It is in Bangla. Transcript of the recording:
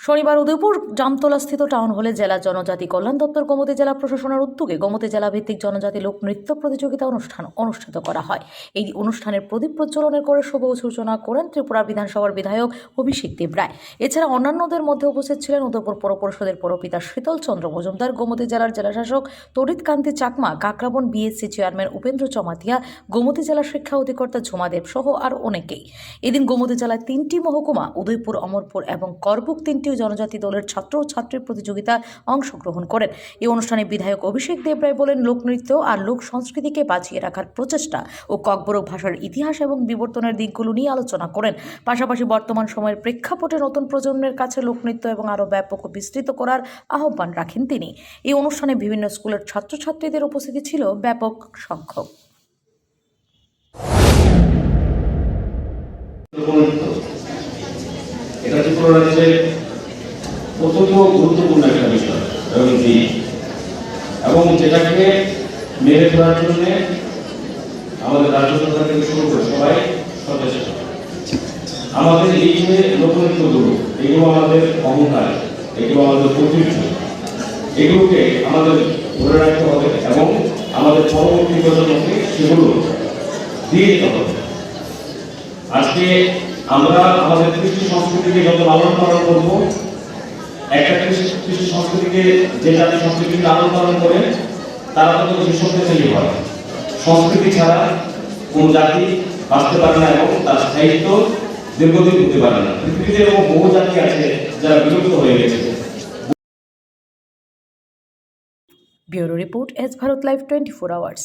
শনিবার উদয়পুর জামতলাস্থিত টাউন হলে জেলা জনজাতি কল্যাণ দপ্তর গোমতী জেলা প্রশাসনের উদ্যোগে গোমতী জেলা ভিত্তিক জনজাতি লোক নৃত্য প্রতিযোগিতা অনুষ্ঠিত করা হয়। এই অনুষ্ঠানের প্রদীপ প্রজ্বলনের করে শুভ সূচনা করেন ত্রিপুরা বিধানসভার বিধায়ক অভিষেক দেব রায়। এছাড়া অন্যান্যদের মধ্যে উপস্থিত ছিলেন উদয়পুর পৌর পরিষদের পৌরপিতা শীতল চন্দ্র মজুমদার, গোমতী জেলার জেলাশাসক তড়িৎ কান্তি চাকমা, কাকরাবন বিএসসি চেয়ারম্যান উপেন্দ্র চমাতিয়া, গোমতী জেলা শিক্ষা অধিকর্তা ঝুমা দেব সহ আর অনেকেই। এদিন গোমতী জেলায় 3টি মহকুমা উদয়পুর, অমরপুর এবং করবুক 3টি জনজাতি দলের ছাত্র ও ছাত্রী প্রতিযোগিতা অংশগ্রহণ করেন। এই অনুষ্ঠানে বিধায়ক অভিষেক দেব রায় বলেন, লোকনৃত্য আর লোক সংস্কৃতিকে বাঁচিয়ে রাখার প্রচেষ্টা ও ককবরক ভাষার ইতিহাস এবং বিবর্তনের দিকগুলো নিয়ে আলোচনা করেন। পাশাপাশি বর্তমান সময়ের প্রেক্ষাপটে নতুন প্রজন্মের কাছে লোকনৃত্য এবং আরও ব্যাপক ও বিস্তৃত করার আহ্বান রাখেন তিনি। এই অনুষ্ঠানে বিভিন্ন স্কুলের ছাত্রছাত্রীদের উপস্থিতি ছিল ব্যাপক সংখ্যক। এটা ত্রিপুরা রাজ্যের অত্যন্ত গুরুত্বপূর্ণ একটা বিষয় এবং যেটাকে মেরে ধরার জন্য আমাদের রাজ্য সরকার থেকে শুরু করে সবাই সচেষ্ট। আমাদের এই যে লোকনৃত্যগুলো, এগুলো আমাদের অহংকার, এগুলো আমাদের ঐতিহ্য, এগুলোকে আমাদের ধরে রাখতে হবে এবং আমাদের পরবর্তী প্রজন্মকে সেগুলো দিয়ে দিতে হবে। আজকে আমরা আমাদের কৃষি সংস্কৃতিকে যত লালন পালন করবো, একটা কৃষি সংস্কৃতিকে যে জাতি সংস্কৃতিকে লালন পালন করে তারা তো বেশি শক্তিশালী হয়। সংস্কৃতি ছাড়া কোন জাতি বাঁচতে পারে না এবং তার স্থায়িত্ব দীর্ঘদিন হতে পারে না। পৃথিবীতে এরকম বহু জাতি আছে যারা বিলুপ্ত হয়ে গেছে। Bureau report, S Bharat live 24 hours.